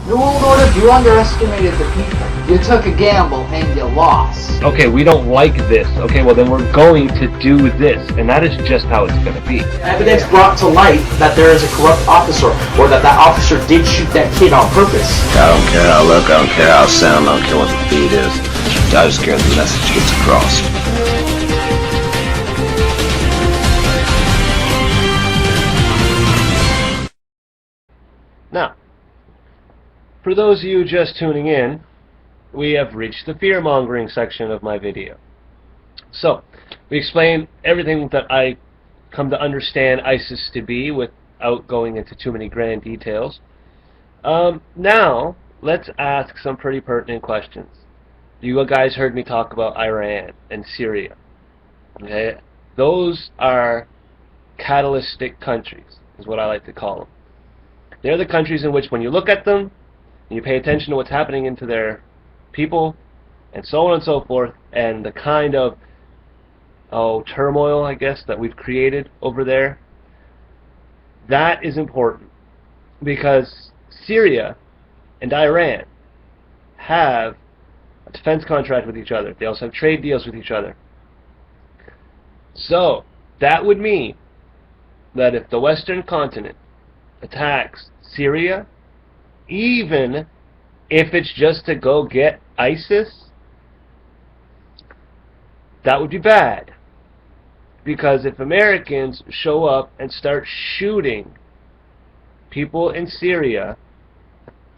New World Order, you underestimated the people. You took a gamble and you lost. Okay, we don't like this. Okay, well then we're going to do this. And that is just how it's going to be. Evidence brought to light that there is a corrupt officer, or that officer did shoot that kid on purpose. I don't care how I look, I don't care how I sound, I don't care what the beat is. I just care the message gets across. Now, for those of you just tuning in, we have reached the fear-mongering section of my video. So, we explain everything that I come to understand ISIS to be without going into too many grand details. Now, let's ask some pretty pertinent questions. You guys heard me talk about Iran and Syria. Okay? Those are catalytic countries, is what I like to call them. They're the countries in which, when you look at them, and you pay attention to what's happening into their people, and so on and so forth, and the kind of turmoil, I guess, that we've created over there, that is important. Because Syria and Iran have a defense contract with each other. They also have trade deals with each other. So, that would mean that if the Western continent attacks Syria, even if it's just to go get ISIS, that would be bad. Because if Americans show up and start shooting people in Syria,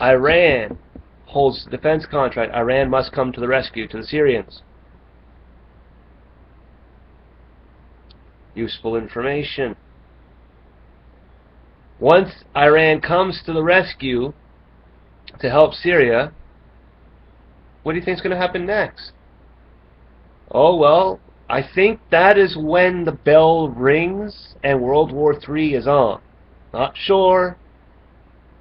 Iran holds the defense contract. Iran must come to the rescue to the Syrians. Useful information. Once Iran comes to the rescue to help Syria, what do you think is going to happen next? Oh, well, I think that is when the bell rings and World War III is on. Not sure,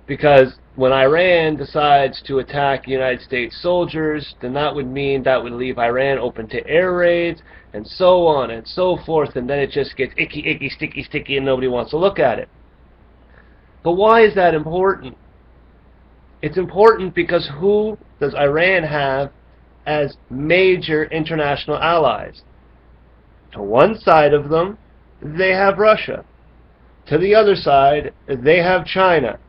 because when Iran decides to attack United States soldiers, then that would mean that would leave Iran open to air raids, and so on and so forth, and then it just gets icky, icky, sticky, sticky, and nobody wants to look at it. But why is that important? It's important because who does Iran have as major international allies? To one side of them, they have Russia. To the other side, they have China.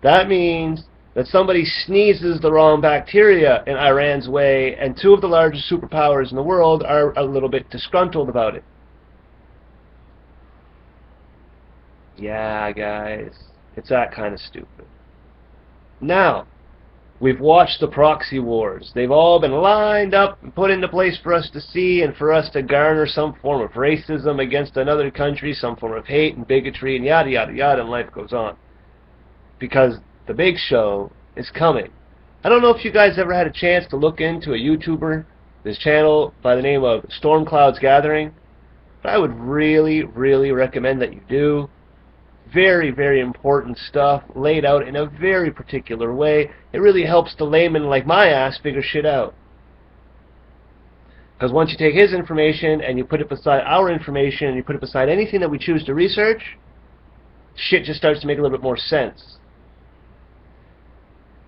That means that somebody sneezes the wrong bacteria in Iran's way, and two of the largest superpowers in the world are a little bit disgruntled about it. Yeah, guys, it's that kind of stupid. Now, we've watched the proxy wars. They've all been lined up and put into place for us to see, and for us to garner some form of racism against another country, some form of hate and bigotry, and yada, yada, yada, and life goes on. Because the big show is coming. I don't know if you guys ever had a chance to look into a YouTuber, this channel by the name of Storm Clouds Gathering, but I would really, really recommend that you do. Very, very important stuff, laid out in a very particular way. It really helps the layman like my ass figure shit out. Because once you take his information and you put it beside our information and you put it beside anything that we choose to research, shit just starts to make a little bit more sense.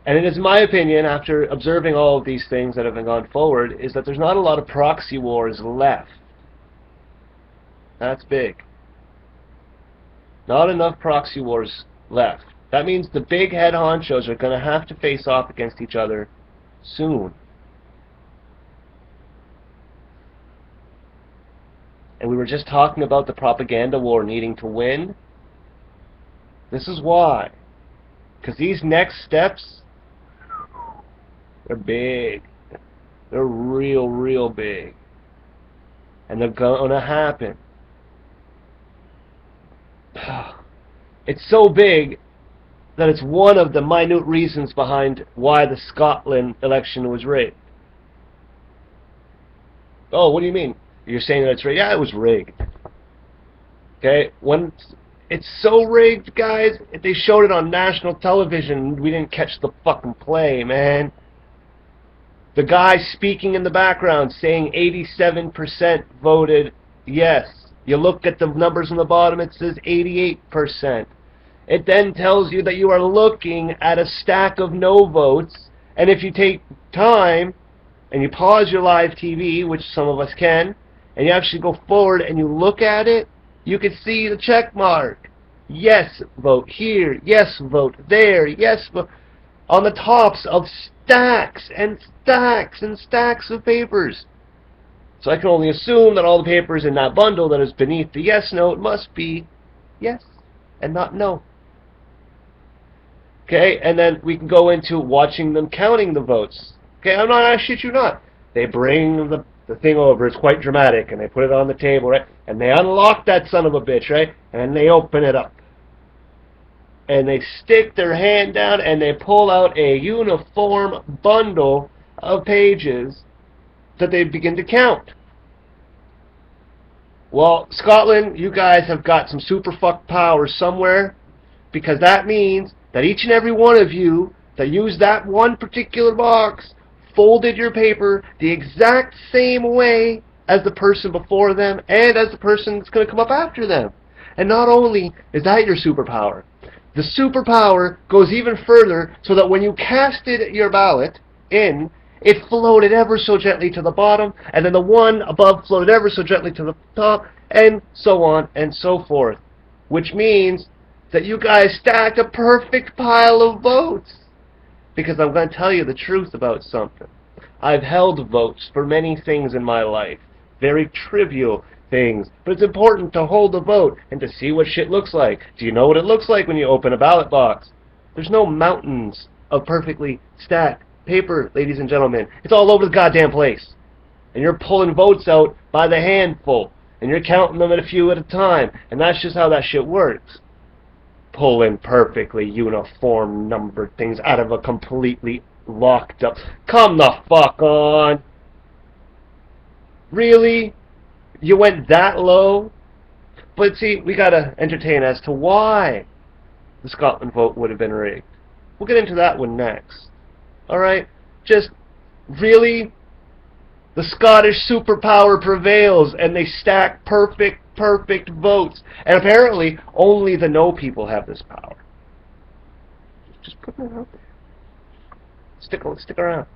And it is my opinion, after observing all of these things that have been gone forward, is that there's not a lot of proxy wars left. That's big. Not enough proxy wars left. That means the big head honchos are going to have to face off against each other soon. And we were just talking about the propaganda war needing to win. This is why. Because these next steps, they're big. They're real, real big. And they're going to happen. It's so big that it's one of the minute reasons behind why the Scotland election was rigged. Oh, what do you mean? You're saying that it's rigged? Yeah, it was rigged. Okay? When it's so rigged, guys, if they showed it on national television, we didn't catch the fucking play, man. The guy speaking in the background saying 87% voted yes. You look at the numbers on the bottom, it says 88%. it then tells you that you are looking at a stack of no votes, and if you take time and you pause your live TV, which some of us can, and you actually go forward and you look at it, you can see the check mark. Yes, vote here. Yes, vote there. Yes, vote. On the tops of stacks and stacks and stacks of papers. So I can only assume that all the papers in that bundle that is beneath the yes note must be yes and not no. Okay, and then we can go into watching them counting the votes. Okay, I shit you not. They bring the thing over, it's quite dramatic, and they put it on the table, right? And they unlock that son of a bitch, right? And they open it up. And they stick their hand down and they pull out a uniform bundle of pages that they begin to count. Well, Scotland, you guys have got some super fuck power somewhere, because that means that each and every one of you that used that one particular box folded your paper the exact same way as the person before them and as the person that's going to come up after them. And not only is that your superpower, the superpower goes even further, so that when you casted your ballot in, it floated ever so gently to the bottom, and then the one above floated ever so gently to the top, and so on and so forth. Which means that you guys stacked a perfect pile of votes. Because I'm going to tell you the truth about something. I've held votes for many things in my life. Very trivial things. But it's important to hold a vote and to see what shit looks like. Do you know what it looks like when you open a ballot box? There's no mountains of perfectly stacked paper, ladies and gentlemen. It's all over the goddamn place. And you're pulling votes out by the handful. And you're counting them at a few at a time. And that's just how that shit works. Pulling perfectly uniform numbered things out of a completely locked up... Come the fuck on! Really? You went that low? But see, we gotta entertain as to why the Scotland vote would have been rigged. We'll get into that one next. Alright? Just, really? The Scottish superpower prevails, and they stack perfect votes. And apparently, only the no people have this power. Just putting it out there. Stick around.